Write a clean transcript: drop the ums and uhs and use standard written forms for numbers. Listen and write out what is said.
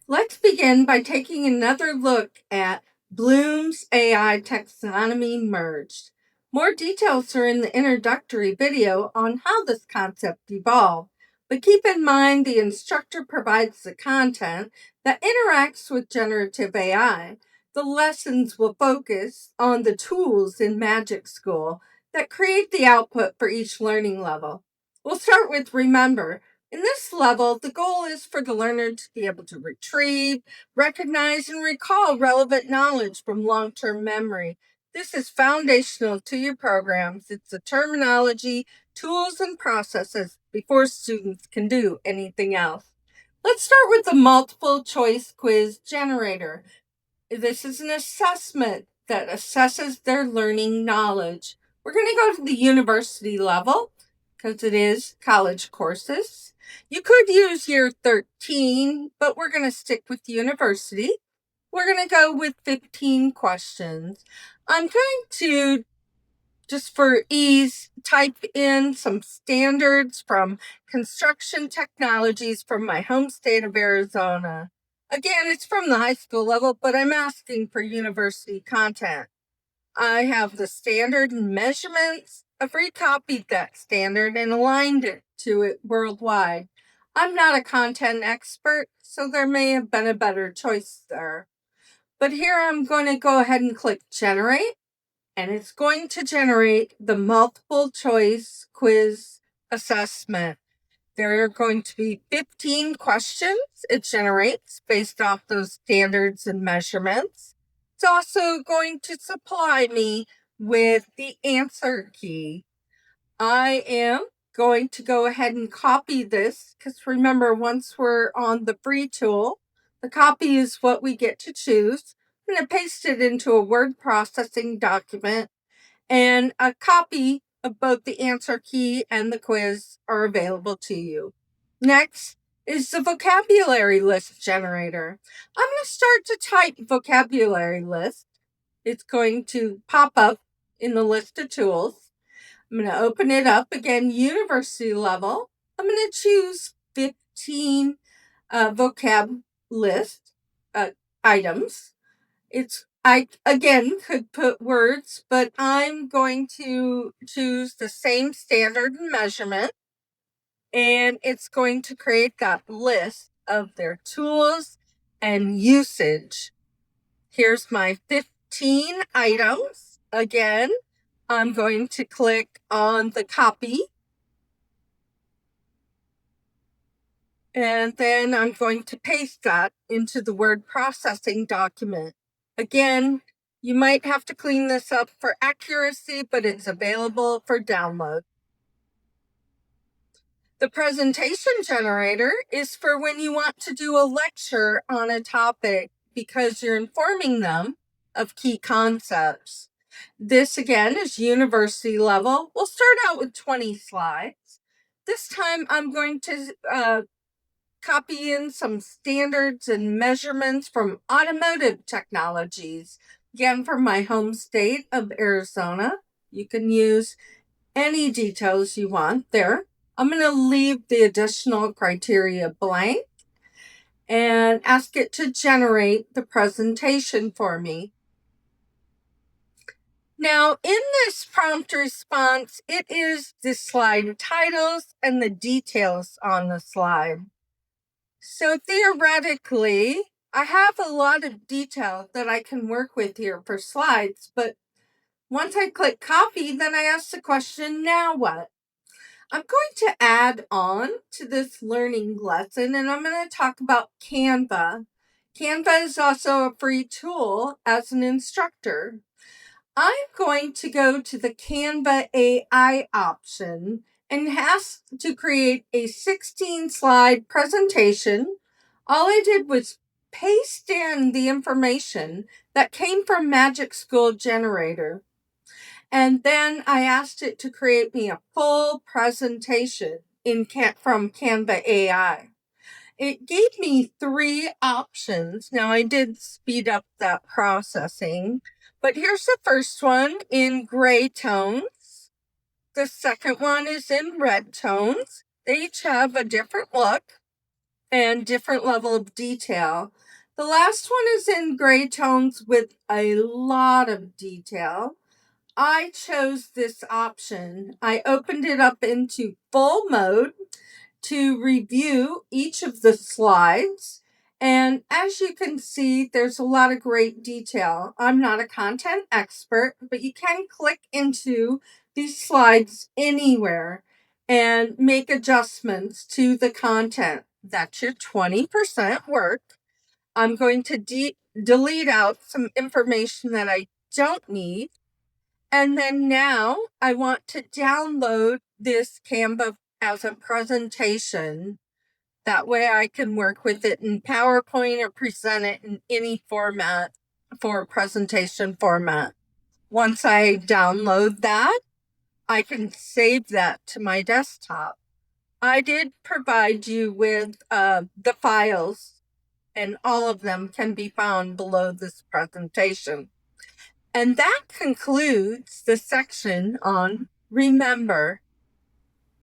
Let's begin by taking another look at Bloom's AI Taxonomy Merged. More details are in the introductory video on how this concept evolved, but keep in mind the instructor provides the content that interacts with generative AI. The lessons will focus on the tools in MagicSchool that create the output for each learning level. We'll start with remember. In this level, the goal is for the learner to be able to retrieve, recognize, and recall relevant knowledge from long-term memory. This is foundational to your programs. It's the terminology, tools, and processes before students can do anything else. Let's start with the multiple choice quiz generator. This is an assessment that assesses their learning knowledge. We're going to go to the university level because it is college courses. You could use year 13, but we're going to stick with university. We're going to go with 15 questions. I'm going to, just for ease, type in some standards from construction technologies from my home state of Arizona. Again, it's from the high school level, but I'm asking for university content. I have the standard and measurements. I've recopied that standard and aligned it to it worldwide. I'm not a content expert, so there may have been a better choice there. But here I'm going to go ahead and click generate, and it's going to generate the multiple choice quiz assessment. There are going to be 15 questions it generates based off those standards and measurements. It's also going to supply me with the answer key. I am going to go ahead and copy this because remember, once we're on the free tool, the copy is what we get to choose. I'm going to paste it into a word processing document, and a copy of both the answer key and the quiz are available to you. Next is the vocabulary list generator. I'm going to start to type vocabulary list. It's going to pop up in the list of tools. I'm going to open it up again, university level. I'm going to choose 15 vocab list items. I again could put words, but I'm going to choose the same standard and measurement, and it's going to create that list of their tools and usage. Here's my 15 items. Again, I'm going to click on the copy, and then I'm going to paste that into the word processing document. Again, you might have to clean this up for accuracy, but it's available for download. The presentation generator is for when you want to do a lecture on a topic because you're informing them of key concepts. This again is university level. We'll start out with 20 slides. This time I'm going to copy in some standards and measurements from Automotive Technologies. Again, from my home state of Arizona. You can use any details you want there. I'm going to leave the additional criteria blank and ask it to generate the presentation for me. Now, in this prompt response, it is the slide titles and the details on the slide. So theoretically, I have a lot of detail that I can work with here for slides, but once I click copy, then I ask the question, now what? I'm going to add on to this learning lesson, and I'm going to talk about Canva. Canva is also a free tool as an instructor. I'm going to go to the Canva.ai option and ask to create a 16-slide presentation. All I did was paste in the information that came from MagicSchool Generator. And then I asked it to create me a full presentation from Canva.ai. It gave me 3 options. Now, I did speed up that processing, but here's the first one in gray tones. The second one is in red tones. They each have a different look. and different level of detail. The last one is in gray tones with a lot of detail. I chose this option. I opened it up into full mode to review each of the slides. And as you can see, there's a lot of great detail. I'm not a content expert, but you can click into these slides anywhere and make adjustments to the content. That's your 20% work. I'm going to delete out some information that I don't need. And then now I want to download this Canva as a presentation. That way I can work with it in PowerPoint or present it in any format for a presentation format. Once I download that, I can save that to my desktop. I did provide you with the files, and all of them can be found below this presentation. And that concludes the section on remember.